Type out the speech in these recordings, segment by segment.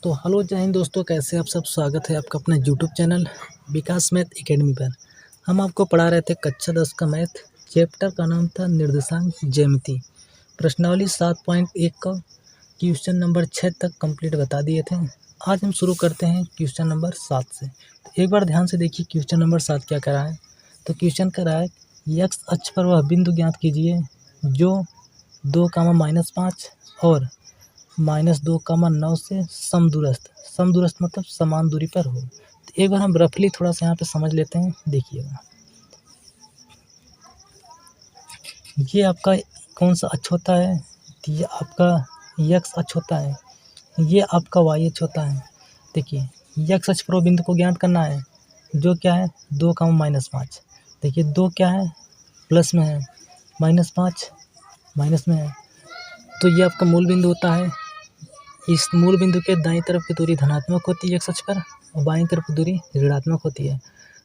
तो हेलो जय हिंद दोस्तों, कैसे आप सब। स्वागत है आपका अपने यूट्यूब चैनल विकास मैथ एकेडमी पर। हम आपको पढ़ा रहे थे कक्षा 10 का मैथ। चैप्टर का नाम था निर्देशांक ज्यामिति। प्रश्नावली 7.1 का क्वेश्चन नंबर 6 तक कंप्लीट बता दिए थे। आज हम शुरू करते हैं क्वेश्चन नंबर 7 से। तो एक बार ध्यान से देखिए क्वेश्चन नंबर 7 क्या करा है। तो क्वेश्चन करा है एक्स अक्ष पर वह बिंदु ज्ञात कीजिए जो 2, -5 और -2, 9 से समदूरस्थ मतलब समान दूरी पर हो। तो एक बार हम रफली थोड़ा सा यहाँ पे समझ लेते हैं। देखिएगा, ये आपका कौन सा अक्ष होता है। तो ये आपका एक्स अक्ष होता है, ये आपका वाई अक्ष होता है। देखिए एक्स अक्ष पर वो बिंदु को ज्ञात करना है जो क्या है 2, -5। देखिए 2 क्या है प्लस में है, -5 माइनस में है। तो ये आपका मूल बिंदु होता है। इस मूल बिंदु के दाईं तरफ की दूरी धनात्मक होती है एक्स अक्ष पर और बाईं तरफ की दूरी ऋणात्मक होती है।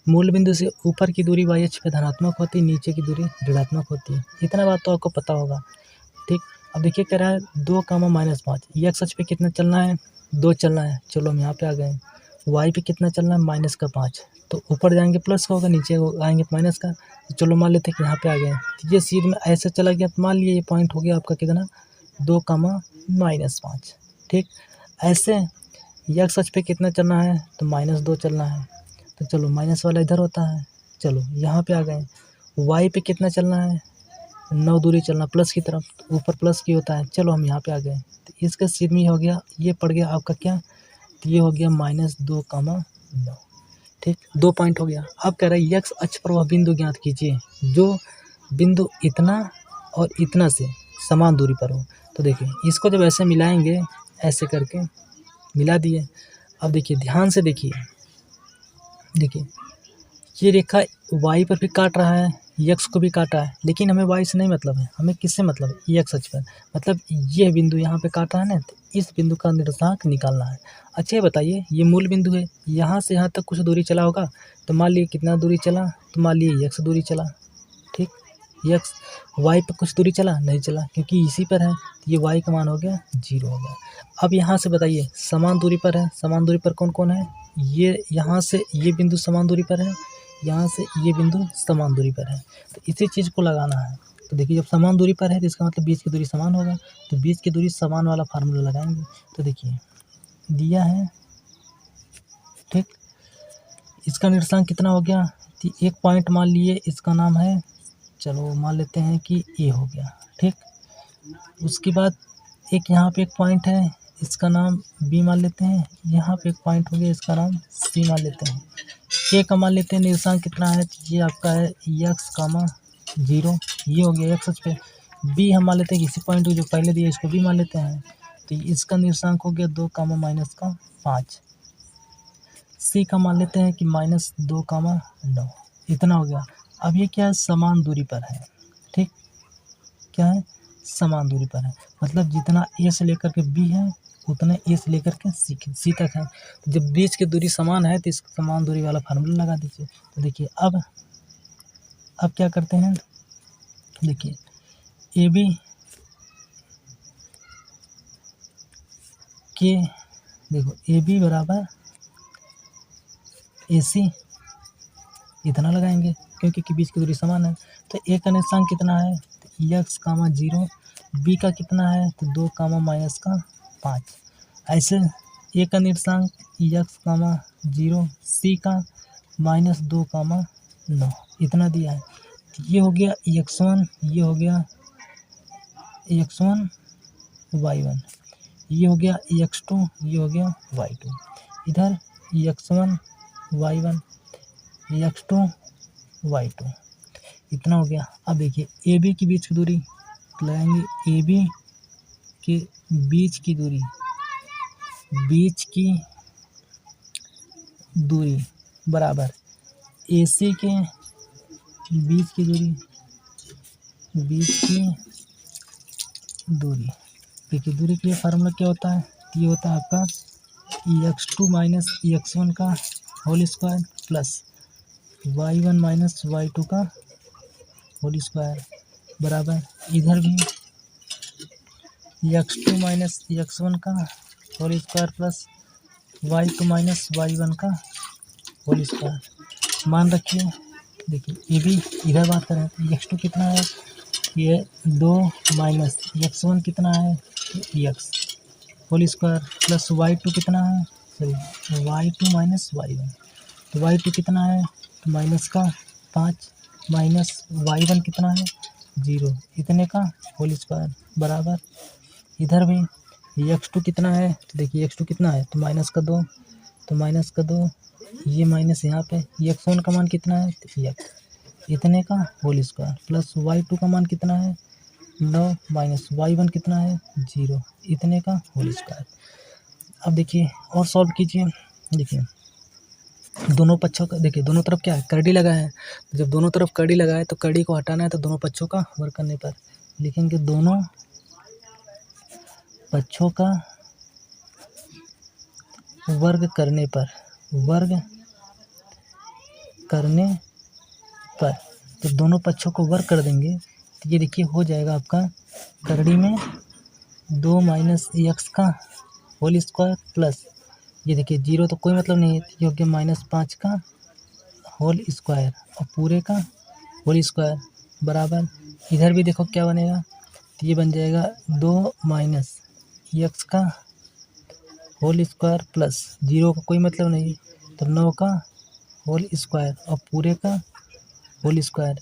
मूल बिंदु से ऊपर की दूरी वाई अक्ष पर धनात्मक होती है, नीचे की दूरी ऋणात्मक होती है। इतना बात तो आपको पता होगा, ठीक। अब देखिए कह रहा है 2, -5। एक्स अक्ष पे कितना चलना है 2 चलना है। चलो हम यहाँ पे आ गए। वाई पे कितना चलना है -5। तो ऊपर जाएंगे प्लस का होगा, नीचे आएंगे माइनस का। तो चलो मान लेते हैं कि यहाँ पे आ गए। तो ये सीध में ऐसे चला गया। तो मान लिया ये पॉइंट हो गया आपका कितना 2, -5। ठीक। ऐसे एक्स अक्ष पे कितना चलना है तो -2 चलना है। तो चलो माइनस वाला इधर होता है। चलो यहाँ पे आ गए। वाई पे कितना चलना है 9 दूरी चलना प्लस की तरफ, तो ऊपर प्लस की होता है। चलो हम यहाँ पे आ गए। तो इसका सीध में हो गया, ये पड़ गया आपका क्या, तो ये हो गया -2, 9। ठीक, 2 पॉइंट हो गया। अब कह रहा है एक्स अक्ष पर वह बिंदु ज्ञात कीजिए जो बिंदु इतना और इतना से समान दूरी पर हो। तो देखिए इसको जब ऐसे मिलाएंगे, ऐसे करके मिला दिए। अब देखिए ध्यान से देखिए, ये रेखा वाई पर भी काट रहा है, एक्स को भी काटा है, लेकिन हमें वाई से नहीं मतलब है, हमें किससे मतलब है, एक्स अक्ष पर। मतलब ये बिंदु यहाँ पे काट रहा है ना, तो इस बिंदु का निर्देशांक निकालना है। अच्छा ये बताइए, ये मूल बिंदु है, यहाँ से यहाँ तक कुछ दूरी चला होगा। तो मान लिए कितना दूरी चला, तो मान लिए एक्स दूरी चला। ठीक, एक्स वाई पर कुछ दूरी चला नहीं चला, क्योंकि इसी पर है। तो ये वाई का मान हो गया 0 हो गया। अब यहाँ से बताइए समान दूरी पर है, समान दूरी पर कौन कौन है। ये यहाँ से ये बिंदु समान दूरी पर है, यहाँ से ये बिंदु समान दूरी पर है। तो इसी चीज़ को लगाना है। तो देखिए जब समान दूरी पर है तो इसका मतलब बीच की दूरी समान होगा। तो बीच की दूरी समान वाला फार्मूला लगाएंगे। तो देखिए दिया है, ठीक। इसका निर्देशांक कितना हो गया, तो एक पॉइंट मान लिए, इसका नाम है, चलो मान लेते हैं कि ए हो गया। ठीक, उसके बाद एक यहाँ पे एक पॉइंट है, इसका नाम बी मान लेते हैं। यहाँ पे एक पॉइंट हो गया, इसका नाम सी मान लेते हैं। ए का मान लेते हैं निर्देशांक कितना है, तो ये आपका है x, 0। ये हो गया एक्स अक्ष पे। बी हम मान लेते हैं कि इसी पॉइंट को जो पहले दिया इसको बी मान लेते हैं। तो इसका निर्देशांक हो गया 2, -5। सी का मान लेते हैं कि -2, 9। इतना हो गया। अब ये क्या है, समान दूरी पर है। ठीक, क्या है, समान दूरी पर है। मतलब जितना ए से लेकर के बी है उतना ए से लेकर के सी तक है। तो जब बीच की दूरी समान है तो इस समान दूरी वाला फार्मूला लगा दीजिए। तो देखिए अब क्या करते हैं, देखिए ए बी के, देखो ए बी बराबर ए सी, इतना लगाएंगे क्योंकि बीच की दूरी समान है। तो ए का निर्देशांक कितना है, तो एक्स, 0। बी का कितना है, तो 2, -5। ऐसे ए का निर्देशांक एक्स, 0। सी का -2, 9। इतना दिया है। तो ये हो गया x1, ये हो गया x1 y1, ये हो गया x2, ये हो गया y2। इधर x1 y1, x2 y2, इतना हो गया। अब देखिए ए बी के बीच की दूरी लगाएंगे। ए बी के बीच की दूरी बराबर ए सी के बीच की दूरी। देखिए दूरी के लिए फार्मूला क्या होता है, ये होता है आपका x2 - x1 का whole square plus y1 - y2 का होल स्क्वायर बराबर इधर भी x2 - x1 का whole square plus y2 minus y1 का होल स्क्वायर। मान रखिए, देखिए ये भी इधर बात करें तो x2 कितना है, ये 2 माइनस x1 कितना है, x whole square plus y2 कितना है, सॉरी y2 माइनस y1, तो y2 कितना है तो माइनस का 5 माइनस y1 कितना है 0, इतने का होल स्क्वायर बराबर। इधर भी x2 कितना है, तो देखिए x2 कितना है तो माइनस का 2, तो माइनस का 2, ये माइनस यहाँ पे x1 का मान कितना है तो x, इतने का होल स्क्वायर प्लस y2 का मान कितना है 9 माइनस y1 कितना है 0, इतने का होल स्क्वायर। अब देखिए और सॉल्व कीजिए। देखिए दोनों पक्षों का, देखिए दोनों तरफ क्या है, कड़ी लगा है, तो जब दोनों तरफ कड़ी लगा है तो कड़ी को हटाना है, तो दोनों पक्षों का वर्ग करने पर लिखेंगे दोनों पक्षों का वर्ग करने पर, वर्ग करने पर, तो दोनों पक्षों को वर्ग कर देंगे तो ये देखिए हो जाएगा आपका करड़ी में 2 माइनस एक्स का होल स्क्वायर प्लस, ये देखिए 0 तो कोई मतलब नहीं है, ये हो गया -5 का होल स्क्वायर और पूरे का होल स्क्वायर बराबर। इधर भी देखो क्या बनेगा, तो ये बन जाएगा 2 माइनस एक्स का होल स्क्वायर प्लस 0 का कोई मतलब नहीं, तो 9 का होल स्क्वायर और पूरे का होल स्क्वायर।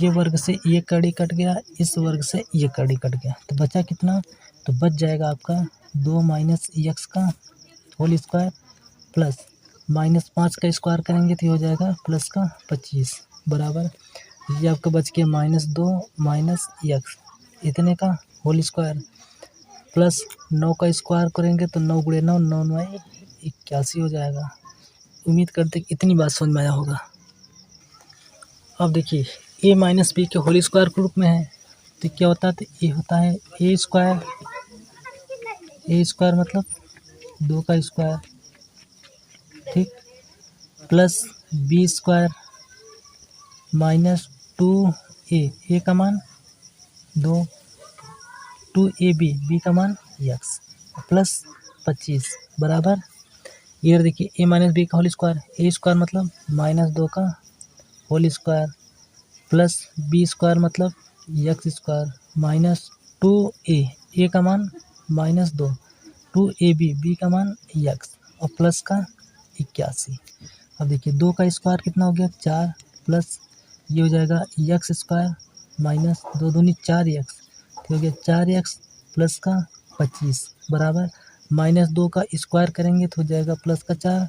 ये वर्ग से ये कड़ी कट गया, इस वर्ग से ये कड़ी कट गया, तो बचा कितना, तो बच जाएगा आपका 2 माइनस एक्स का होल स्क्वायर प्लस -5 का स्क्वायर करेंगे तो ये हो जाएगा प्लस का 25 बराबर। ये आपका बच गया -2 माइनस एक्स, इतने का होल स्क्वायर प्लस 9 का स्क्वायर करेंगे तो 9 गुणे 9, 9 9 81 हो जाएगा। उम्मीद करते कि इतनी बात समझ में आया होगा। अब देखिए a माइनस बी के होल स्क्वायर के रूप में है, तो क्या होता है, तो ये होता है ए स्क्वायर मतलब 2 का स्क्वायर, ठीक, plus B square minus 2a, का मान 2, 2ab, बी का मान x प्लस 25 बराबर। इधर देखिए a माइनस बी का होल स्क्वायर, ए स्क्वायर मतलब -2 का whole square plus B square मतलब एक्स स्क्वायर माइनस 2a, का मान -2, 2ab, बी का मान x और प्लस का 81। अब देखिए 2 का स्क्वायर कितना हो गया 4, प्लस ये हो जाएगा एक्स स्क्वायर माइनस 2 दूनी 4x, तो हो गया 4x प्लस का 25 बराबर। -2 का स्क्वायर करेंगे तो हो जाएगा प्लस का 4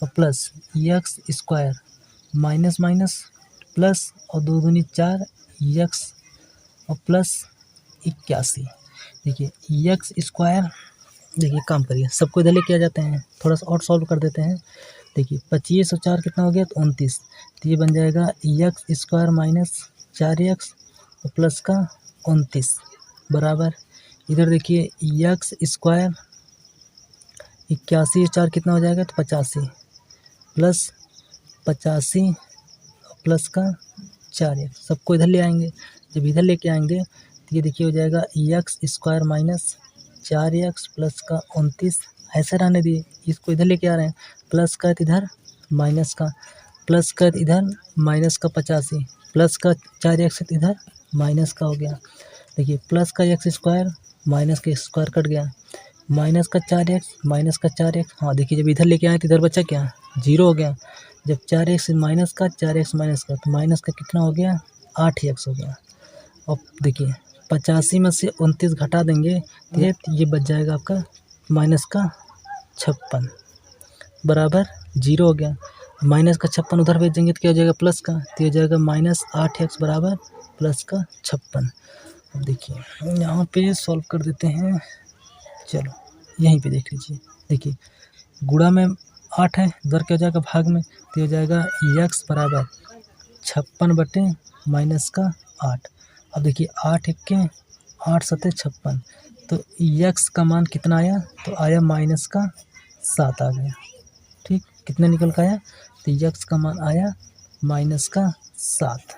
और plus X square minus minus plus और 2 दूनी 4 x और प्लस 81। देखिए एक्स स्क्वायर, देखिए काम करिए, सबको इधर लेके आ जाते हैं, थोड़ा सा और सॉल्व कर देते हैं। देखिए 25 और 4 कितना हो गया तो 29, तो ये बन जाएगा एक्स स्क्वायर माइनस 4x और प्लस का 29 बराबर। इधर देखिए एक्स स्क्वायर 81 और 4 कितना हो जाएगा तो 85 प्लस 85 प्लस का 4x, सबको इधर ले आएंगे। जब इधर लेके आएंगे तो ये देखिए हो जाएगा x square minus 4x plus का 29, ऐसे रहने दिए, इसको इधर लेके आ रहे हैं, प्लस का इधर माइनस का, प्लस का इधर माइनस का 85 प्लस का 4x इधर माइनस का हो गया। देखिए प्लस का एक्स स्क्वायर माइनस का स्क्वायर कट गया, माइनस का 4x माइनस का 4x, हाँ देखिए जब इधर लेके आए तो इधर बचा क्या 0 हो गया, जब 4x माइनस का 4x माइनस का, तो माइनस का कितना हो गया 8x हो गया। अब देखिए 85 में से 29 घटा देंगे तो ये बच जाएगा आपका माइनस का 56 बराबर 0 हो गया। माइनस का 56 उधर भेज देंगे तो क्या हो जाएगा प्लस का, तो हो जाएगा -8x बराबर प्लस का 56। अब देखिए यहाँ पे सॉल्व कर देते हैं, चलो यहीं पे देख लीजिए। देखिए गुणा में 8 है, इधर क्या हो जाएगा भाग में, तो हो जाएगा x बराबर 56 बटे माइनस का 8। अब देखिए 8 1 8 7 56, तो x का मान कितना आया, तो आया माइनस का 7 आ गया, ठीक, कितने निकल का आया, तो x का मान आया माइनस का 7।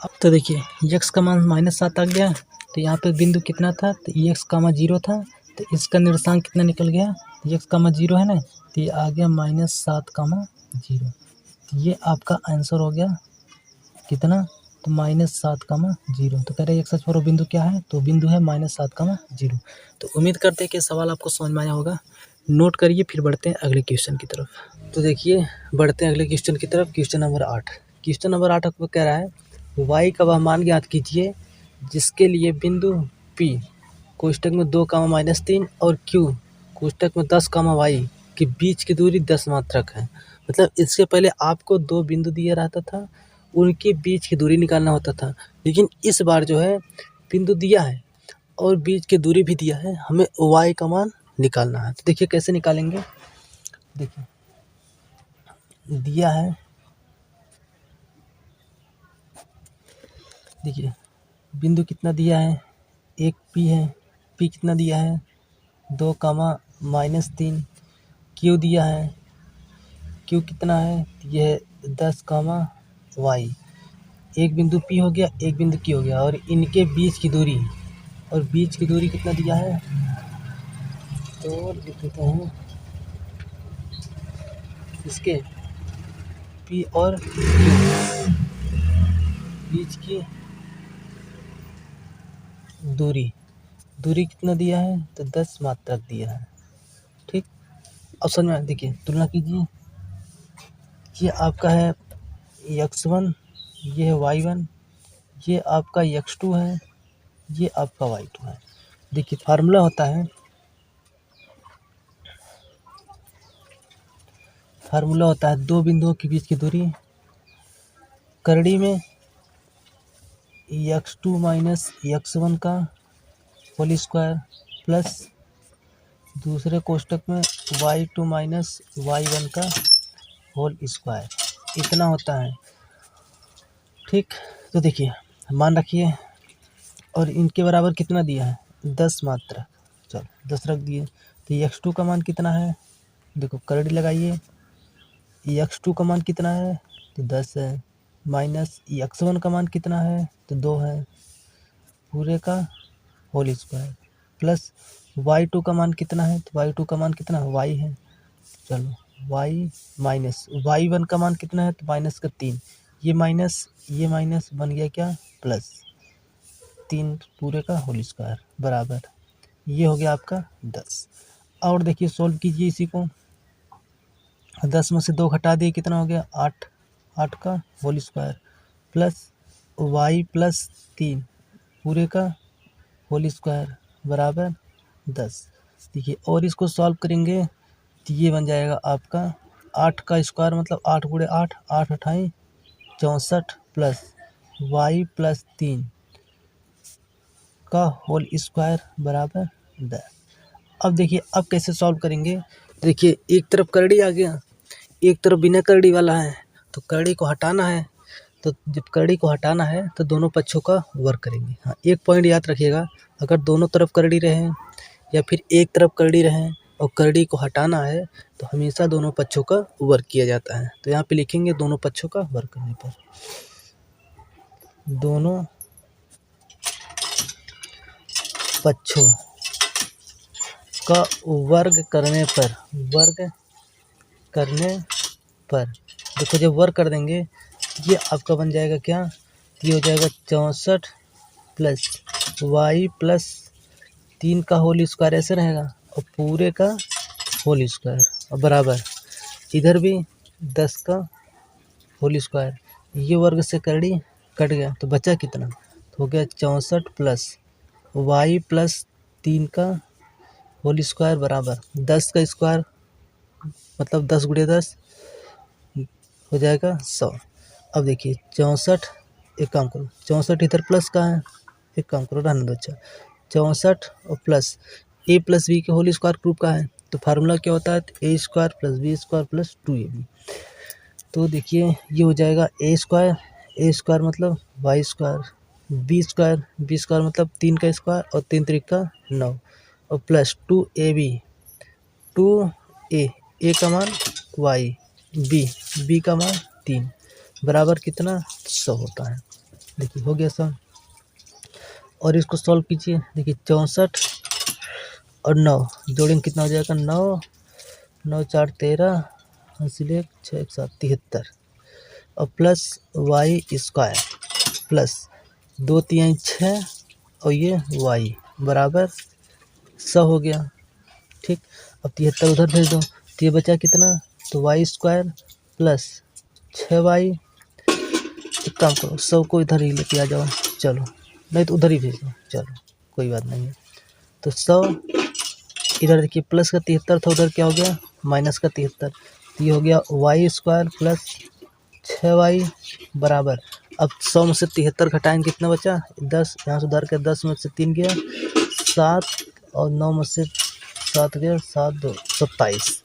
अब तो देखिए x का मान -7 आ गया, तो यहाँ पे बिंदु कितना था, तो x का मान 0 था, तो इसका निर्देशांक कितना निकल गया, x कामा 0 है ना, तो ये आ गया -7 कामा 0। ये आपका आंसर हो गया कितना, तो -7 कामा 0। तो कह रहे एक्स अक्ष पर वो बिंदु क्या है, तो बिंदु है -7 कामा 0। तो उम्मीद करते हैं कि सवाल आपको समझ में आया होगा। नोट करिए, फिर बढ़ते हैं अगले क्वेश्चन की तरफ। तो देखिए बढ़ते हैं अगले क्वेश्चन की तरफ। Question number 8। क्वेश्चन नंबर 8 आपको कह रहा है y का वह मान ज्ञात कीजिए जिसके लिए बिंदु P कोष्टक में 2 कामा -3 और Q कोष्टक में 10 कामा y के बीच की दूरी 10 मात्रक है। मतलब इससे पहले आपको 2 बिंदु दिया रहता था, उनके बीच की दूरी निकालना होता था, लेकिन इस बार जो है बिंदु दिया है और बीच की दूरी भी दिया है, हमें y का मान निकालना है। तो देखिए कैसे निकालेंगे। देखिए दिया है, देखिए बिंदु कितना दिया है, एक P है, P कितना दिया है 2 कामा -3, Q दिया है, Q कितना है, यह है 10 कामा y। एक बिंदु P हो गया, एक बिंदु Q हो गया, और इनके बीच की दूरी, और बीच की दूरी कितना दिया है, तो लिख देते हैं इसके P और Q बीच की दूरी कितना दिया है, तो 10 मात्रक दिया है। ठीक, अब समझ में देखिए तुलना कीजिए। ये आपका है x1, ये है y1, ये आपका x2 है, ये आपका y2 है। देखिए फार्मूला होता है दो बिंदुओं के बीच की दूरी, करड़ी में x2 माइनस x1 का होल स्क्वायर प्लस दूसरे कोष्टक में y2 माइनस y1 का होल स्क्वायर, इतना होता है। ठीक, तो देखिए मान रखिए, और इनके बराबर कितना दिया है 10 मात्रक। चलो 10 रख दिए, तो x2 का मान कितना है, देखो करड़ी लगाइए, x2 का मान कितना है, तो 10 है, माइनस x1 का मान कितना है, तो 2 है, पूरे का होल स्क्वायर, प्लस y2 का मान कितना है, तो y2 का मान कितना y है, चलो y माइनस y1 का मान कितना है, तो माइनस का 3, ये माइनस बन गया क्या, प्लस 3 पूरे का होल स्क्वायर बराबर, ये हो गया आपका 10। और देखिए सोल्व कीजिए इसी को, 10 में से 2 घटा दिए, कितना हो गया 8 का whole square plus y plus 3 पूरे का होल स्क्वायर बराबर 10। देखिए और इसको सॉल्व करेंगे तो ये बन जाएगा आपका 8 का स्क्वायर मतलब 8 गुणे 8, 8 अठाई 64 प्लस y प्लस 3 का होल स्क्वायर बराबर 10। अब देखिए अब कैसे सॉल्व करेंगे। देखिए एक तरफ करड़ी आ गया, एक तरफ बिना करड़ी वाला है, तो करड़ी को हटाना है। तो जब करड़ी को हटाना है तो दोनों पक्षों का वर्ग करेंगे। हाँ, एक पॉइंट याद रखिएगा, अगर दोनों तरफ करड़ी रहे या फिर एक तरफ करड़ी रहे और करड़ी को हटाना है तो हमेशा दोनों पक्षों का वर्ग किया जाता है। तो यहाँ पे लिखेंगे दोनों पक्षों का वर्ग करने पर, दोनों पक्षों का वर्ग करने पर देखो जब वर्ग कर देंगे ये आपका बन जाएगा क्या, ये हो जाएगा 64 प्लस y प्लस 3 का होल स्क्वायर ऐसे रहेगा और पूरे का होल स्क्वायर और बराबर इधर भी 10 का होल स्क्वायर, ये वर्ग से करड़ी कट गया तो बचा कितना, तो हो गया 64 प्लस y प्लस 3 का होल स्क्वायर बराबर 10 का स्क्वायर मतलब 10 गुणे 10 हो जाएगा 100। अब देखिए 64, एक काम करो 64 इधर प्लस का है, एक काम करो रहने दो, अच्छा 64 और प्लस a प्लस बी के होल स्क्वायर ग्रुप का है, तो फार्मूला क्या होता है, A square plus B square plus 2ab। तो देखिए ये हो जाएगा ए स्क्वायर मतलब वाई स्क्वायर, बी स्क्वायर मतलब 3 का स्क्वायर और 3 त्रिका 9 और प्लस 2ab, 2a का मान y, b का मान 3 बराबर कितना 100 होता है। देखिए हो गया सब, और इसको सॉल्व कीजिए। देखिए 64 और 9 जोड़ेंगे कितना हो जाएगा 9, 9 4 13, इसलिए 6 7 73 और प्लस वाई स्क्वायर प्लस 2 3 6 और ये वाई बराबर 100 हो गया। ठीक, अब 73 उधर भेज दो तो ये बचा कितना, तो वाई स्क्वायर प्लस 6y। एक काम करो 100 को इधर ही लेके आ जाओ, चलो नहीं तो उधर ही भेज दो, चलो कोई बात नहीं है। तो 100 इधर देखिए प्लस का 73 था, उधर क्या हो गया माइनस का 73, तो ये हो गया वाई स्क्वायर प्लस 6y बराबर। अब 100 में से 73 घटाएंगे कितना बचा 10, यहाँ से उधर के 10 में से 3 गया 7 और 9 में से 7 गया 7 2 27।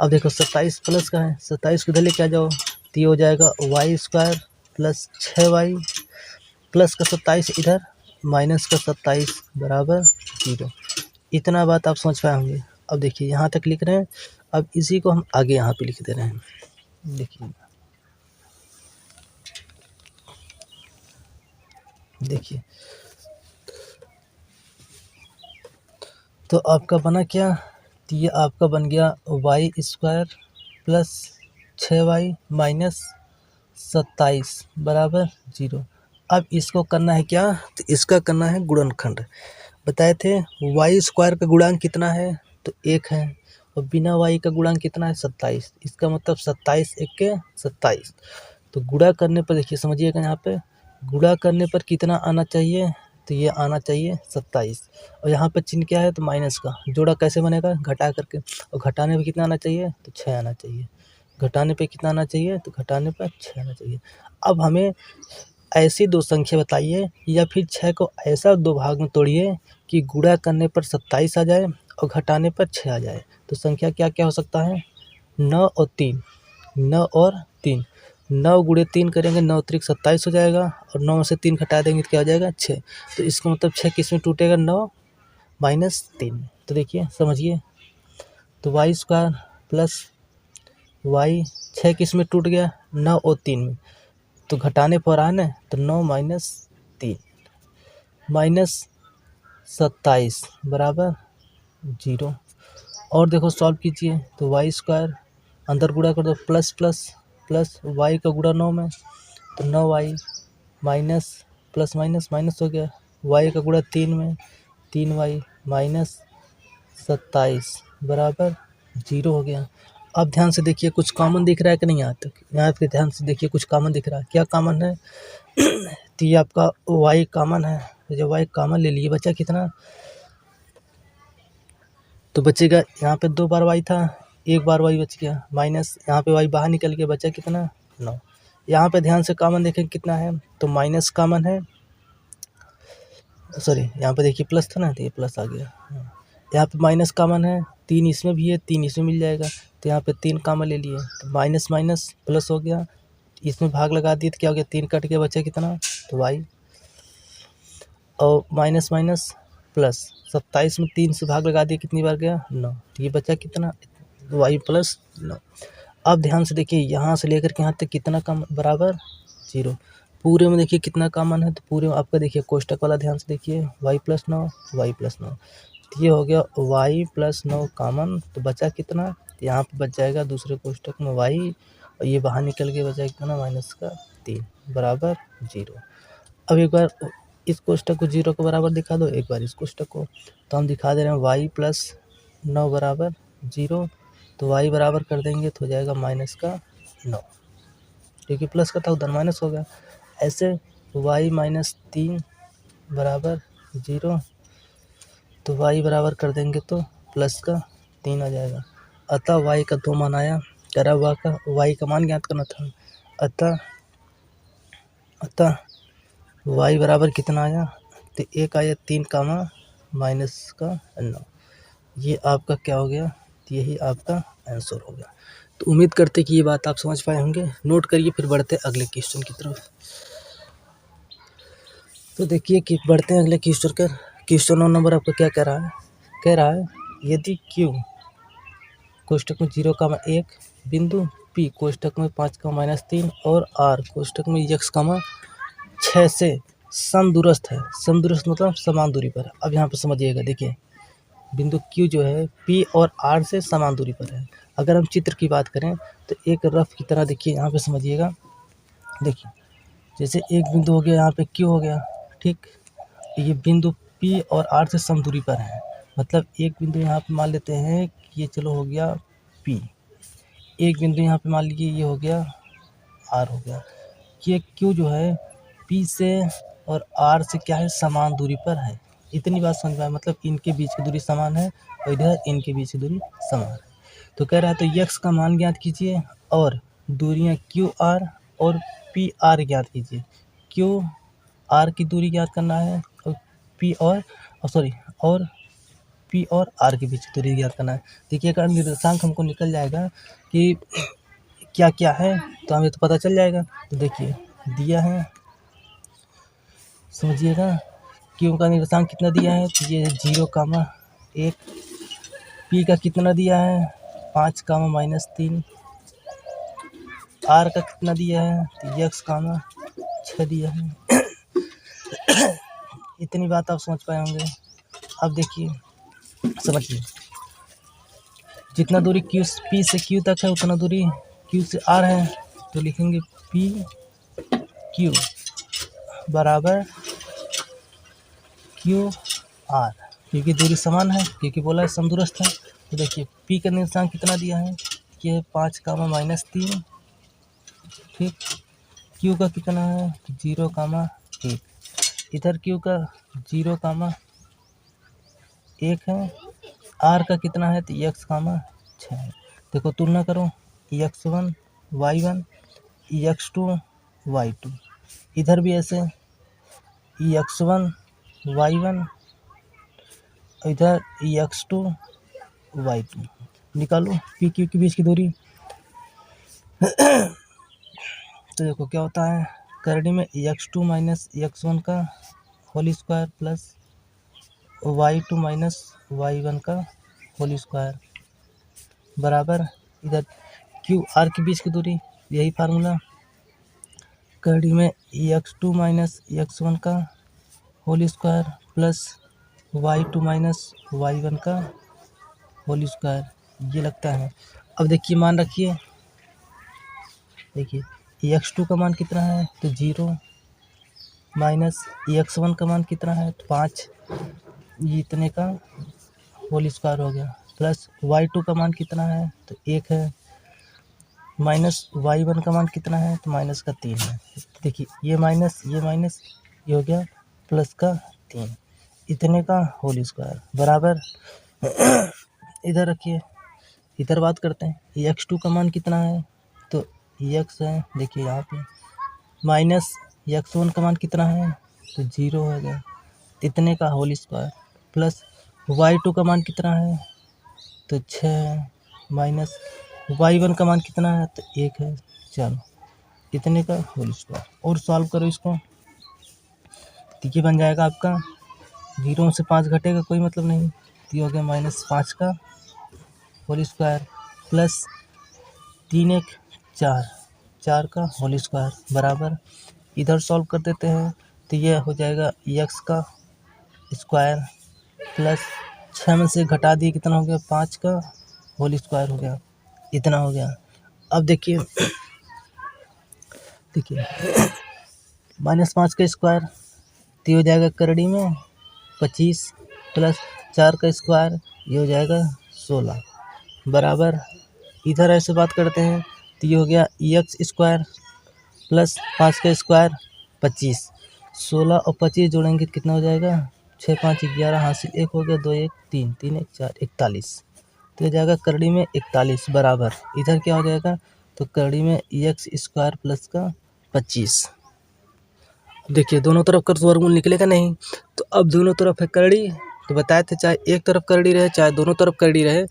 अब देखो 27 प्लस का है, 27 को इधर लेके आ जाओ तो ये हो जाएगा Y square plus 6y plus का 27 इधर माइनस का 27 बराबर 0। इतना बात आप समझ पाए होंगे। अब देखिए यहाँ तक लिख रहे हैं, अब इसी को हम आगे यहाँ पे लिख दे रहे हैं। देखिए तो आपका बना क्या, तो ये आपका बन गया Y square plus 6y minus 27 बराबर 0। अब इसको करना है क्या, तो इसका करना है गुणनखंड। बताए थे वाई स्क्वायर का गुणांक कितना है, तो 1 है और बिना वाई का गुणांक कितना है 27। इसका मतलब 27 1 के 27। तो गुणा करने पर देखिए समझिएगा, यहाँ पे गुणा करने पर कितना आना चाहिए, तो ये आना चाहिए 27 और यहाँ पर चिन्ह क्या है, तो माइनस का। जोड़ा कैसे बनेगा, घटा करके, और घटाने पर कितना आना चाहिए, तो 6 आना चाहिए। घटाने पे कितना आना चाहिए, तो घटाने पर 6 आना चाहिए। अब हमें ऐसी दो संख्या बताइए या फिर 6 को ऐसा दो भाग में तोड़िए कि गुणा करने पर 27 आ जाए और घटाने पर 6 आ जाए। तो संख्या क्या क्या हो सकता है, 9 और 3, 9 और 3, 9 गुणे 3 करेंगे 9 त्रिक 27 हो जाएगा और 9 में से 3 घटा देंगे तो क्या हो जाएगा 6। तो इसका मतलब 6 किस में टूटेगा, 9 माइनस 3। तो देखिए समझिए, तो वाई स्क्वायर प्लस वाई 6 किस में टूट गया, 9 और 3 में, तो घटाने पर आना तो 9 माइनस 3 माइनस 27 बराबर 0। और देखो सॉल्व कीजिए, तो वाई स्क्वायर अंदर गुणा कर दो प्लस प्लस प्लस वाई का गुणा 9 में, तो 9y minus plus minus minus हो गया, वाई का गुणा 3 में 3y माइनस 27 बराबर 0 हो गया। अब ध्यान से देखिए कुछ कॉमन दिख रहा है कि नहीं, यहाँ तक यहाँ पे ध्यान से देखिए कुछ कॉमन दिख रहा है, क्या कॉमन है तो ये आपका y कॉमन है। तो जब y कॉमन ले लिए बचा कितना, तो बचेगा यहाँ पे 2 बार y था, 1 बार y बच गया, माइनस यहाँ पे y बाहर निकल गया, बचा कितना 9। यहाँ पे ध्यान से कॉमन देखें कितना है, तो माइनस कॉमन है, सॉरी यहाँ पे देखिए प्लस था ना, तो ये प्लस आ गया। यहाँ पे माइनस कॉमन है, 3 इसमें भी है, 3 इसमें मिल जाएगा, तो यहाँ पे 3 कॉमन ले लिए, तो माइनस माइनस प्लस हो गया, इसमें भाग लगा दिए तो क्या हो गया 3 कट गया, बचा कितना, तो वाई और माइनस माइनस प्लस 27 में 3 से भाग लगा दिए, कितनी बार गया 9, तो ये बचा कितना वाई प्लस 9। अब ध्यान से देखिए यहाँ से लेकर के यहाँ तक कितना कम बराबर 0। पूरे में देखिए कितना कॉमन है, तो पूरे में आपका देखिए कोष्टक वाला ध्यान से देखिए वाई प्लस 9 वाई प्लस 9, तो ये हो गया वाई प्लस 9 कॉमन, तो बचा कितना, तो यहाँ पे बच जाएगा दूसरे कोष्टक में वाई और ये बाहर निकल के बचा कितना माइनस का 3 बराबर 0। अब एक बार इस कोष्टक को 0 के बराबर दिखा दो, एक बार इस कोष्टक को, तो हम दिखा दे रहे हैं वाई प्लस 9 बराबर 0, तो वाई बराबर कर देंगे तो हो जाएगा माइनस का 9, क्योंकि प्लस का था उधर माइनस हो गया। ऐसे वाई माइनस 3 बराबर 0, तो वाई बराबर कर देंगे तो प्लस का 3 आ जाएगा। अतः वाई का 2 मान आया, करा हुआ का वाई का मान ज्ञात करना था। अतः वाई बराबर कितना आया, तो 1 आया 3 कामा माइनस का 9। ये आपका क्या हो गया, तो यही आपका आंसर हो गया। तो उम्मीद करते कि ये बात आप समझ पाए होंगे। नोट करिए, फिर बढ़ते अगले क्वेश्चन की तरफ। तो देखिए कि बढ़ते हैं अगले क्वेश्चन का। क्वेश्चन 9 नंबर आपका क्या कह रहा है यदि Q कोष्टक में 0,1 बिंदु P कोष्टक में 5,-3 और R कोष्टक में x,6 से समदूरस्थ है। समदूरस्थ मतलब समान दूरी पर। अब यहाँ पर समझिएगा, देखिए बिंदु Q जो है P और R से समान दूरी पर है। अगर हम चित्र की बात करें तो एक रफ की तरह देखिए, यहाँ पे समझिएगा। देखिए जैसे एक बिंदु हो गया, यहाँ पे Q हो गया, ठीक। ये बिंदु P और R से सम दूरी पर है। मतलब एक बिंदु यहाँ पे मान लेते हैं कि ये चलो हो गया P, एक बिंदु यहाँ पे मान लीजिए ये हो गया R हो गया। ये Q जो है P से और R से क्या है, समान दूरी पर है। इतनी बात समझ में आए, मतलब इनके बीच की दूरी समान है और इधर इनके बीच की दूरी समान है। तो कह रहा है तो यक्स का मान ज्ञात कीजिए और दूरियां QR और PR ज्ञात कीजिए। QR की दूरी ज्ञात करना है और P और P और R के बीच की दूरी ज्ञात करना है। देखिए अगर निर्देशांक हमको निकल जाएगा कि क्या क्या है तो हमें तो पता चल जाएगा। तो देखिए दिया है, समझिएगा। Q का निर्देशांक कितना दिया है तो ये 0,1। P का कितना दिया है 5,-3। R का कितना दिया है तो x, 6 दिया है। इतनी बात आप समझ पाए होंगे। अब देखिए समझिए, जितना दूरी P से Q तक है उतना दूरी Q से R है। तो लिखेंगे PQ बराबर QR, क्योंकि दूरी समान है, क्योंकि बोला है समदूरस्थ है। तो देखिए P का निर्देशांक कितना दिया है, ये 5,-3, ठीक। Q का कितना है 0,1, इधर Q का 0,1 है। R का कितना है तो x, 6 है। देखो तुलना करो, x1 y1 x2 y2, इधर भी ऐसे x1 y1 इधर x2 y2। निकालो P Q के बीच की दूरी। तो देखो क्या होता है, करड़ी में x2 माइनस x1 का whole square plus y2 minus y1 का होल स्क्वायर बराबर इधर QR के बीच की दूरी, यही फार्मूला। करड़ी में x2 माइनस x1 का whole square plus y2 minus y1 का होल स्क्वायर, ये लगता है। अब देखिए मान रखिए, देखिए x2 का मान कितना है तो 0 माइनस x1 का मान कितना है तो 5, ये इतने का होल स्क्वायर हो गया, प्लस y2 का मान कितना है तो 1 है, माइनस y1 का मान कितना है तो माइनस का 3 है। देखिए ये माइनस ये हो गया प्लस का 3, इतने का होल स्क्वायर बराबर। इधर रखिए, इधर बात करते हैं। x2 का मान कितना है तो x है, देखिए यहाँ पे, माइनस x1 का मान कितना है तो 0 हो गया, इतने का होल स्क्वायर, प्लस y2 का मान कितना है तो 6 है, माइनस y1 का मान कितना है तो 1 है। चलो इतने का होल स्क्वायर, और सॉल्व करो इसको। तो ये बन जाएगा आपका, 0 से 5 घटेगा कोई मतलब नहीं, तो ये हो गया -5 का होल स्क्वायर प्लस 3 1 4 का होल स्क्वायर बराबर, इधर सॉल्व कर देते हैं तो ये हो जाएगा x का स्क्वायर प्लस 6 में से घटा दिए कितना हो गया 5 का होल स्क्वायर हो गया, इतना हो गया। अब देखिए -5 का स्क्वायर तो हो जाएगा करड़ी में 25 प्लस 4 का स्क्वायर ये हो जाएगा 16 बराबर, इधर ऐसे बात करते हैं तो ये हो गया x स्क्वायर प्लस 5 का स्क्वायर 25, 16 और 25 जोड़ेंगे तो कितना हो जाएगा 6 5 11 हासिल 1 हो गया, 2 1 3 3 1 4 41, तो हो जाएगा करड़ी में 41 बराबर, इधर क्या हो जाएगा तो करड़ी में x स्क्वायर प्लस का 25। देखिए दोनों तरफ का वर्गमूल निकलेगा नहीं, तो अब दोनों तरफ है करड़ी, तो बताए थे चाहे एक तरफ करड़ी रहे चाहे दोनों तरफ करड़ी रहे,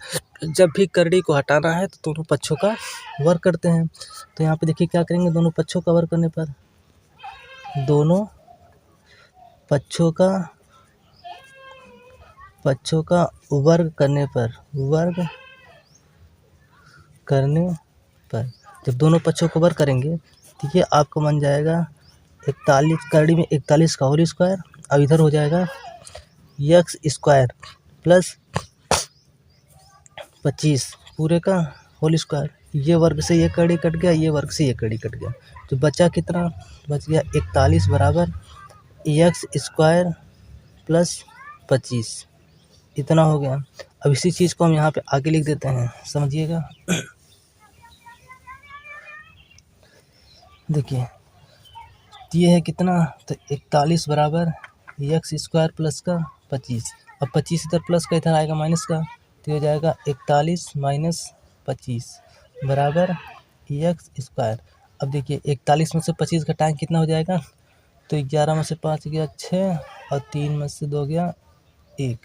जब भी करड़ी को हटाना है तो दोनों पक्षों का वर्ग करते हैं। तो यहाँ पे देखिए क्या करेंगे, दोनों पक्षों का वर्ग करने पर, दोनों पक्षों का वर्ग करने पर जब दोनों पक्षों को वर्ग करेंगे तो ये आपको बन जाएगा 41, करड़ी में 41 का होल स्क्वायर, अब इधर हो जाएगा x स्क्वायर प्लस 25 पूरे का होल स्क्वायर। ये वर्ग से ये कड़ी कट गया, ये वर्ग से ये कड़ी कट गया, तो बचा कितना? बच गया 41 बराबर एक्स स्क्वायर प्लस 25, इतना हो गया। अब इसी चीज़ को हम यहाँ पे आगे लिख देते हैं, समझिएगा। देखिए ये है कितना, तो 41 बराबर एक्स स्क्वायर प्लस का 25। अब 25 इधर प्लस का इधर आएगा माइनस का, तो हो जाएगा 41 माइनस 25 बराबर एक्स स्क्वायर। अब देखिए 41 में से 25 घटाएं कितना हो जाएगा, तो 11 में से 5 गया 6 और 3 में से 2 गया 1,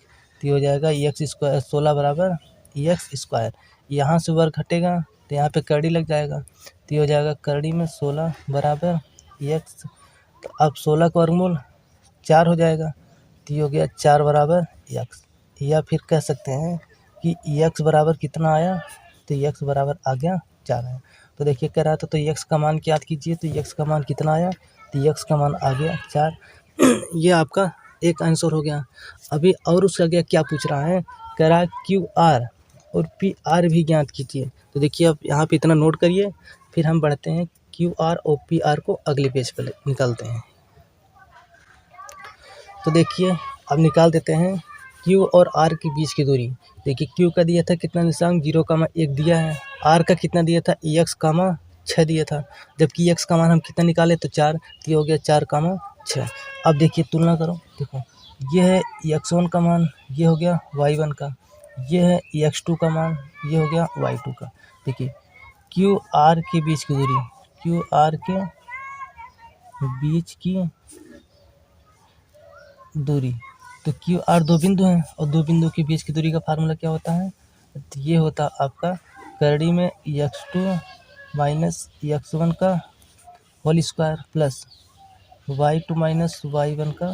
तो हो जाएगा एक्स स्क्वायर 16 बराबर एक्स स्क्वायर। यहाँ से वर्ग घटेगा तो यहाँ पे कड़ी लग जाएगा, तो हो जाएगा कड़ी में 16 बराबर एक्स। तो अब 16 का वर्गमूल 4 हो जाएगा, तो हो गया 4 बराबर एक्स। या फिर कह सकते हैं कि एक्स बराबर कितना आया, तो एक्स बराबर आ गया 4 है। तो देखिए कह रहा था तो एक्स का मान याद कीजिए, तो एक्स का मान कितना आया, तो एक्स का मान आ गया 4। ये आपका एक आंसर हो गया। अभी और उसका गया क्या पूछ रहा है, कह रहा है क्यू आर और पी आर भी ज्ञात कीजिए। तो देखिए अब यहाँ पे इतना नोट करिए, फिर हम बढ़ते हैं क्यू आर और पी आर को अगले पेज पर निकालते हैं। तो देखिए अब निकाल देते हैं क्यू और आर के बीच की दूरी। देखिए क्यू का दिया था कितना निशान 0,1 दिया है, आर का कितना दिया था एक्स, 6 दिया था, जबकि एक्स का मान हम कितना निकाले तो 4, तो हो गया 4,6। अब देखिए तुलना करो, देखो ये है x1 का मान, ये हो गया y1 का, ये है x2 का मान, ये हो गया y2 का। देखिए क्यू आर के बीच की दूरी, क्यू आर के बीच की दूरी, तो क्यू आर 2 बिंदु हैं और 2 बिंदु के बीच की दूरी का फार्मूला क्या होता है, तो ये होता आपका कड़ी में x2 माइनस x1 का whole square plus y2 minus y1 का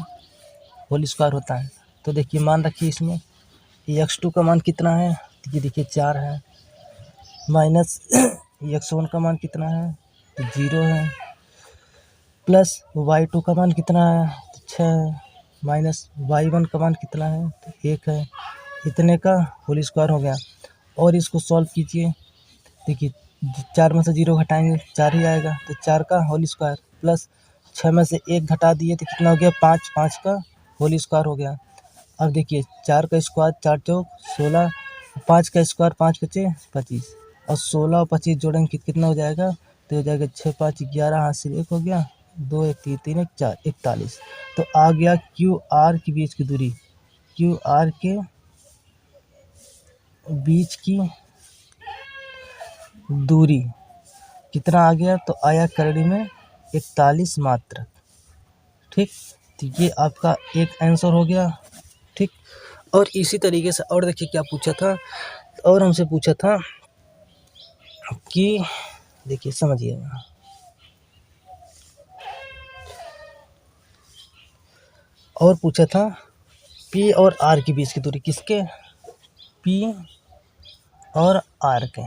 होल स्क्वायर होता है। तो देखिए मान रखिए इसमें x2 का मान कितना है, तो ये देखिए 4 है, माइनस x1 का मान कितना है, तो 0 है, प्लस y2 का मान कितना है, तो 6 है, माइनस y1 का मान कितना है, तो 1 है, इतने का होल स्क्वायर हो गया। और इसको सॉल्व कीजिए, देखिए 4 में से 0 घटाएंगे 4 ही आएगा, तो 4 का होल स्क्वायर प्लस 6 में से 1 घटा दिए तो कितना हो गया 5, 5 का होल स्क्वायर हो गया। अब देखिए 4 का स्क्वायर 4 चौक 16, 5 का स्क्वायर 5 बचे 25, और 16 और 25 जोड़ेंगे कितना हो जाएगा, तो हो जाएगा 6 5 11, हाथ से 1 हो गया, 2 1 3 3 1 4 41। तो आ गया क्यू आर के बीच की दूरी, क्यू आर के बीच की दूरी कितना आ गया, तो आया कड़ी में 41 मात्रक। ठीक, तो ये आपका एक आंसर हो गया। ठीक, और इसी तरीके से और देखिए क्या पूछा था, और हमसे पूछा था कि देखिए समझिएगा, और पूछा था पी और आर के बीच की दूरी, किसके, पी और आर के।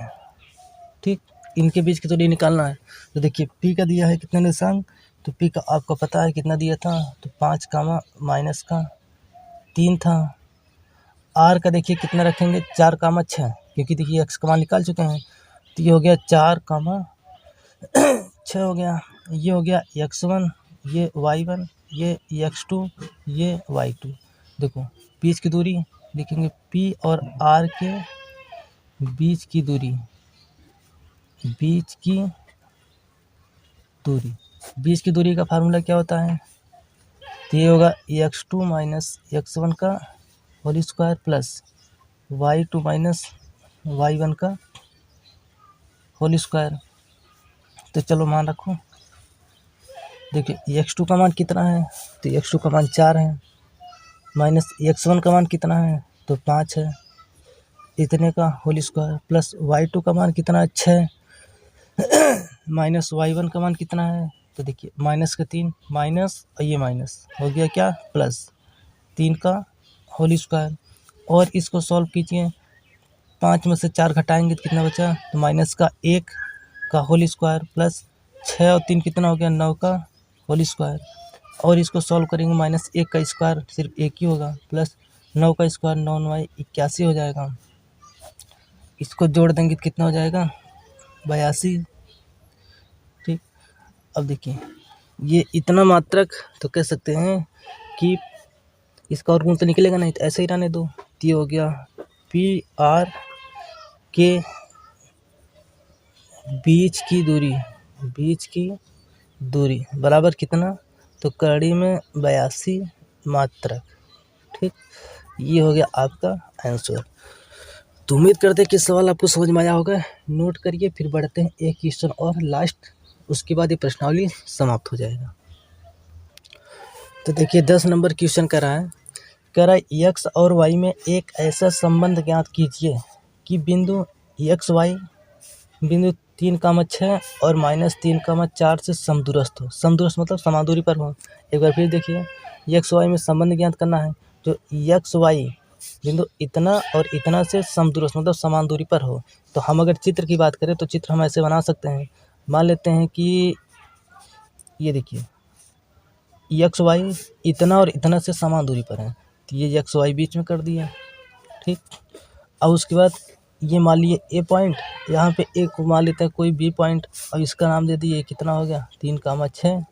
ठीक, इनके बीच की दूरी निकालना है। तो देखिए पी का दिया है कितने निशान, तो पी का आपको पता है कितना दिया था, तो 5 कामा माइनस का 3 था। आर का देखिए कितना रखेंगे 4 कामा 6, क्योंकि देखिए एक्स का मान निकाल चुके हैं, तो ये हो गया 4 कामा 6 हो गया। ये हो गया x1, ये y1, ये x2, ये y2। देखो बीच की दूरी लिखेंगे, p और r के बीच की दूरी, बीच की दूरी, बीच की दूरी का फार्मूला क्या होता है, तो ये होगा x2 माइनस x1 का whole square plus y2 minus y1 का होल स्क्वायर। तो चलो मान रखो, देखिए x2 का मान कितना है, तो x2 का मान 4 है, माइनस x1 का मान कितना है, तो 5 है, इतने का होल स्क्वायर प्लस y2 का मान कितना है 6, माइनस y1 का मान कितना है, तो देखिए माइनस का 3, माइनस और ये माइनस हो गया क्या प्लस 3 का होल स्क्वायर। और इसको सॉल्व कीजिए, 5 में से 4 घटाएंगे तो कितना बचा, तो माइनस का 1 का होल स्क्वायर प्लस 6 और 3 कितना हो गया 9 का होल स्क्वायर। और इसको सॉल्व करेंगे, माइनस 1 का स्क्वायर सिर्फ 1 ही होगा, प्लस 9 का स्क्वायर 9 81 हो जाएगा। इसको जोड़ देंगे तो कितना हो जाएगा 82। ठीक, अब देखिए ये इतना मात्रक तो कह सकते हैं कि इसका और गुण तो निकलेगा नहीं, तो ऐसे ही रहने दो। तो ये हो गया पी आर के बीच की दूरी बराबर कितना, तो कड़ी में 82 मात्रक। ठीक, ये हो गया आपका आंसर। तो उम्मीद करते हैं कि सवाल आपको समझ में आया होगा। नोट करिए, फिर बढ़ते हैं एक क्वेश्चन और लास्ट, उसके बाद ये प्रश्नावली समाप्त हो जाएगा। तो देखिए 10 नंबर क्वेश्चन कह रहा है एक्स और वाई में एक ऐसा संबंध ज्ञात कीजिए कि बिंदु एक्स वाई बिंदु 3,6 और -3,4 से समदूरस्थ हो। समदूरस्थ मतलब समान दूरी पर हो। एक बार फिर देखिए, एक्स वाई में संबंध ज्ञात करना है। तो एक्स वाई बिंदु इतना और इतना से समदूरस्थ मतलब समान दूरी पर हो। तो हम अगर चित्र की बात करें तो चित्र हम ऐसे बना सकते हैं। मान लेते हैं कि ये देखिए एक्स वाई इतना और इतना से समान दूरी पर है, तो ये एक्स वाई बीच में कर दिया। ठीक, अब उसके बाद ये मान लिए ए पॉइंट, यहाँ पे ए को मान लेते हैं कोई बी पॉइंट, और इसका नाम दे दिए कितना हो गया 3,6,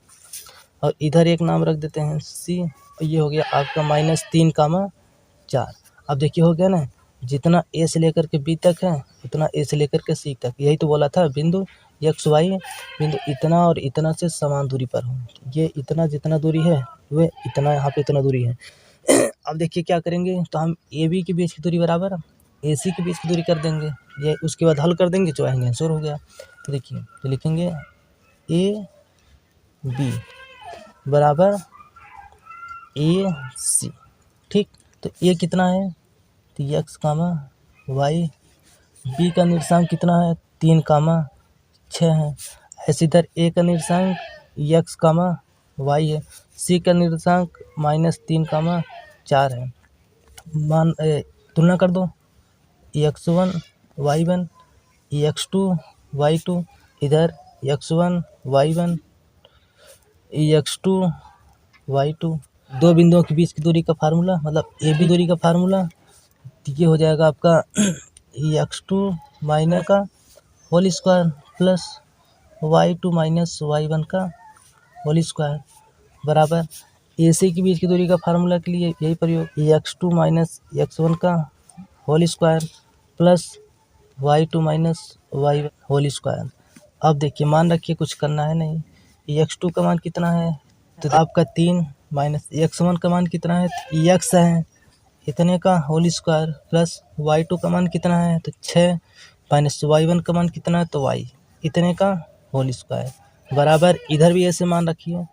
और इधर एक नाम रख देते हैं सी, और ये हो गया आपका -3,4। अब देखिए हो गया ना, जितना ए से लेकर के बी तक है उतना ए से लेकर के सी तक। यही तो बोला था बिंदु एक्स वाई बिंदु इतना और इतना से समान दूरी पर हो। ये इतना जितना दूरी है वह इतना यहाँ पे इतना दूरी है। अब देखिए क्या करेंगे, तो हम ए बी के बीच की दूरी बराबर ए सी के बीच की दूरी कर देंगे। ये उसके बाद हल कर देंगे जो आएंगे आंसर हो गया। तो देखिए तो लिखेंगे ए बी बराबर ए सी। ठीक, तो ए कितना है, तो एक्स कामा वाई, बी का निर्देशांक कितना है 3,6 है। ऐसे इधर ए का निर्देशांक एक्स कामा वाई है, सी का निर्देशांक -3,4 है। तुलना कर दो, x1 y1 x2 y2, इधर x1 y1 x2 y2। दो बिंदुओं के बीच की दूरी का फार्मूला मतलब ए बी दूरी का फार्मूला, ये हो जाएगा आपका x2 माइनस का whole square plus y2 minus y1 का होल स्क्वायर बराबर ए सी के बीच की दूरी का फार्मूला के लिए यही प्रयोग x2 माइनस x1 का whole square plus y2 minus y1 whole square. अब देखिए मान रखिए कुछ करना है नहीं, x2 का मान कितना है, तो आपका 3 माइनस x1 का मान कितना है, x है इतने का होल स्क्वायर प्लस y2 का मान कितना है, तो 6 माइनस y1 का मान कितना है, तो y इतने का होल स्क्वायर बराबर इधर भी ऐसे मान रखिए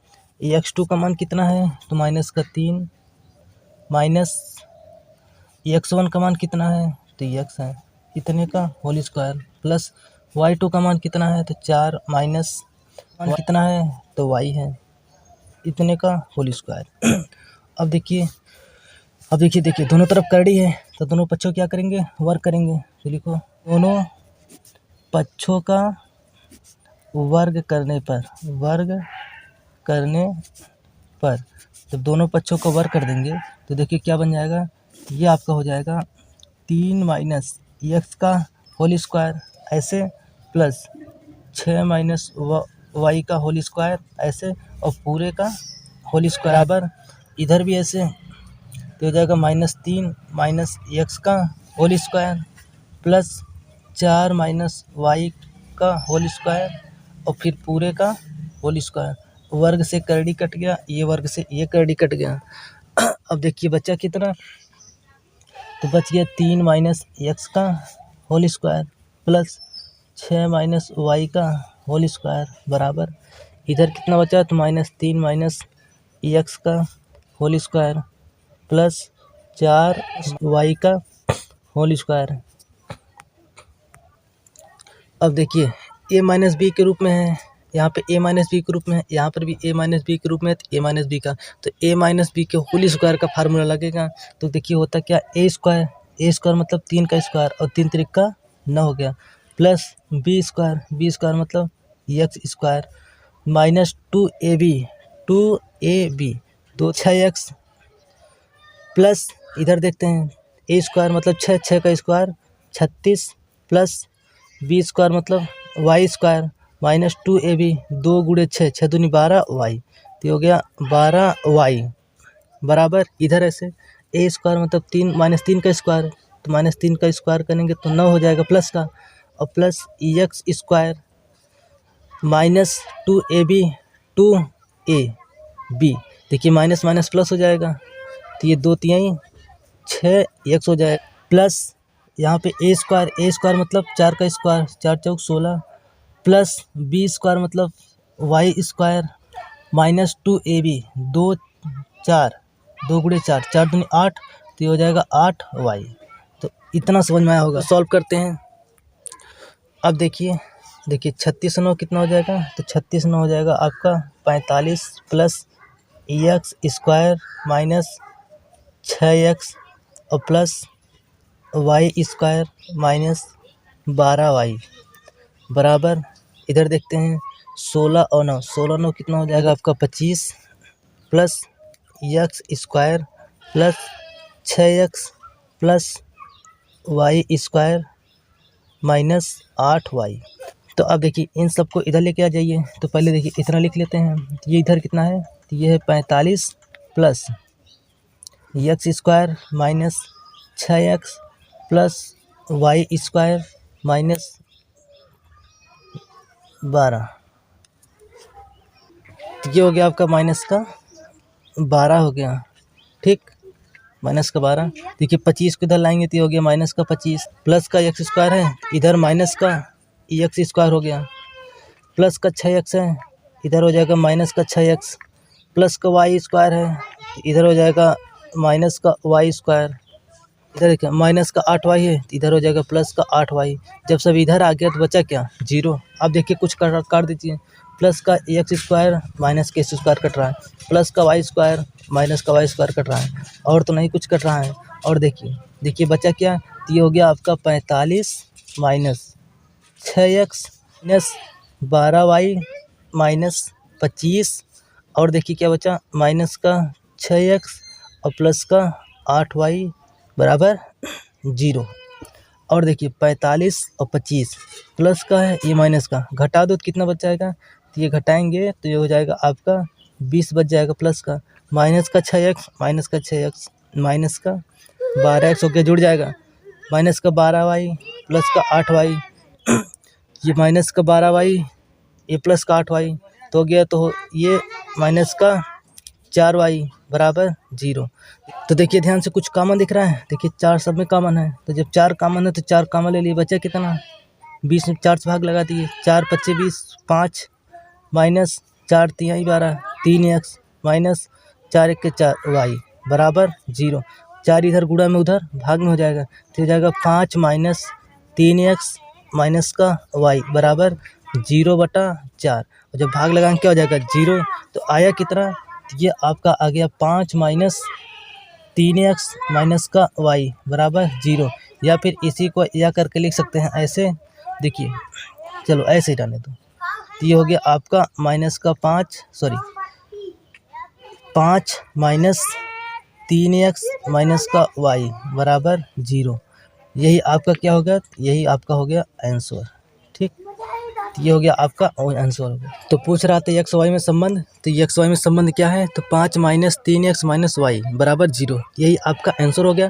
x2 का मान कितना है, तो माइनस का 3 माइनस x1 का मान कितना है, तो x है इतने का होल स्क्वायर प्लस y2 का मान कितना है, तो 4 माइनस मान कितना है, तो y है इतने का होल स्क्वायर। अब देखिए दोनों तरफ करड़ी है तो दोनों पक्षों क्या करेंगे वर्ग करेंगे। तो लिखो दोनों पक्षों का वर्ग करने पर जब दोनों पक्षों का वर्ग कर देंगे तो देखिए क्या बन जाएगा, ये आपका हो जाएगा 3 माइनस एक्स का होल स्क्वायर ऐसे प्लस 6 माइनस वाई का होल स्क्वायर ऐसे और पूरे का होल स्क्वायर बराबर इधर भी ऐसे, तो हो जाएगा -3 माइनस एक्स का whole square plus 4 minus Y का होल स्क्वायर और फिर पूरे का होल स्क्वायर। वर्ग से करड़ी कट गया, ये वर्ग से ये करड़ी कट गया। अब देखिए बच्चा कितना, तो बच गया 3 माइनस एक्स का whole square plus 6 minus Y का होल स्क्वायर बराबर इधर कितना बचा, तो -3 माइनस एक्स का होल स्क्वायर प्लस 4 वाई का होल स्क्वायर। अब देखिए a माइनस बी के रूप में है, यहाँ पे a माइनस बी के रूप में है, यहाँ पर भी a माइनस बी के रूप में है, तो a माइनस बी का, तो a माइनस बी के होल स्क्वायर का फार्मूला लगेगा। तो देखिए होता क्या a स्क्वायर मतलब 3 का स्क्वायर और 3 3 का 9 हो गया प्लस b स्क्वायर मतलब x square minus 2ab 2 6x plus इधर देखते हैं ए स्क्वायर मतलब 6, 6 का स्क्वायर 36 प्लस बी स्क्वायर मतलब वाई स्क्वायर माइनस 2ab 2 गुणे 6, 6 दूनी 12 वाई, तो हो गया 12 वाई बराबर इधर ऐसे ए स्क्वायर मतलब 3 माइनस 3 का स्क्वायर, तो माइनस 3 का स्क्वायर करेंगे तो 9 हो जाएगा प्लस का, और plus X square minus 2ab 2ab, देखिए माइनस माइनस प्लस हो जाएगा, तो ये 2 तिहाई 6 एक्स हो जाएगा, प्लस यहाँ पे ए स्क्वायर मतलब 4 का स्क्वायर 4 चौक 16 प्लस बी स्क्वायर मतलब वाई स्क्वायर माइनस 2ab 2 4 2 गुणे 4 4 दूनी 8, तो ये हो जाएगा 8 वाई। तो इतना समझ में आया होगा। सॉल्व करते हैं। अब देखिए 36 9 कितना हो जाएगा, तो 36 9 हो जाएगा आपका 45 plus X square minus 6x और plus Y square minus 12 Y बराबर इधर देखते हैं 16 और 9, 16 9 कितना हो जाएगा आपका 25 plus X square plus 6x plus Y square minus 8 Y. तो अब देखिए इन सबको इधर लेके आ जाइए, तो पहले देखिए इतना लिख लेते हैं, तो ये इधर कितना है, तो ये है 45 plus X square minus 6x plus Y square minus 12, तो ये हो गया आपका माइनस का 12 हो गया, ठीक, माइनस का 12। देखिए 25 को इधर लाएंगे तो ये हो गया माइनस का 25, प्लस का एक्स स्क्वायर है इधर माइनस का एक्स स्क्वायर हो गया, प्लस का 6x है इधर हो जाएगा माइनस का 6x, प्लस का वाई स्क्वायर है इधर हो जाएगा माइनस का वाई स्क्वायर, इधर देखिए माइनस का 8 वाई है इधर हो जाएगा प्लस का 8 वाई। जब सब इधर आ गया तो बचा क्या, 0। अब देखिए कुछ काट दीजिए, प्लस का एक्स स्क्वायर माइनस का एक्स स्क्वायर कट रहा है, प्लस का वाई स्क्वायर माइनस का वाई स्क्वायर कट रहा है, और तो नहीं कुछ कट रहा है। और देखिए बचा क्या, तो ये हो गया आपका 45 minus 6x minus 12 Y minus 25, और देखिए क्या बचा, माइनस का 6x और प्लस का 8 वाई बराबर 0। और देखिए 45 और 25 प्लस का है ये माइनस का, घटा दो तो कितना बच जाएगा, तो ये घटाएंगे तो ये हो जाएगा आपका 20 बच जाएगा, प्लस का माइनस का 6x माइनस का 6x माइनस का 12x होकर जुड़ जाएगा, माइनस का 12 वाई प्लस का 8 वाई ये माइनस का 12 वाई ये प्लस का 8 वाई तो हो गया, तो ये माइनस का 4 वाई बराबर 0। तो देखिए ध्यान से कुछ कॉमन दिख रहा है, देखिए 4 सब में कॉमन है, तो जब 4 कॉमन है तो 4 कॉमन ले लिए, बचा कितना 20 में 4 से भाग लगा दिए, 4 पच्चे 20 5 माइनस 4 तिहाई 12 3x माइनस 4 1 के 4 वाई बराबर 0। 4 इधर गुणा में उधर भाग में हो जाएगा, तो हो जाएगा 5 माइनस 3x माइनस का वाई बराबर 0/4, और जब भाग लगाएंगे क्या हो जाएगा 0, तो आया कितना, तो ये आपका आ गया 5 माइनस 3x माइनस का वाई बराबर 0, या फिर इसी को या करके लिख सकते हैं ऐसे, देखिए चलो ऐसे ही डालने दो, तो ये हो गया आपका माइनस का 5 माइनस 3x माइनस का वाई बराबर 0, यही आपका क्या होगा, यही आपका हो गया आंसर, ठीक, ये हो गया आपका आंसर हो गया। तो पूछ रहा था एक्स वाई में संबंध, तो एक्स वाई में संबंध क्या है, तो 5 माइनस 3x माइनस वाई बराबर 0, यही आपका आंसर हो गया।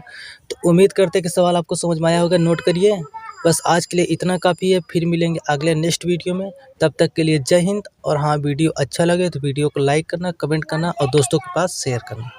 तो उम्मीद करते हैं कि सवाल आपको समझ में आया होगा, नोट करिए। बस आज के लिए इतना काफ़ी है, फिर मिलेंगे अगले नेक्स्ट वीडियो में, तब तक के लिए जय हिंद। और हाँ, वीडियो अच्छा लगे तो वीडियो को लाइक करना, कमेंट करना और दोस्तों के पास शेयर करना।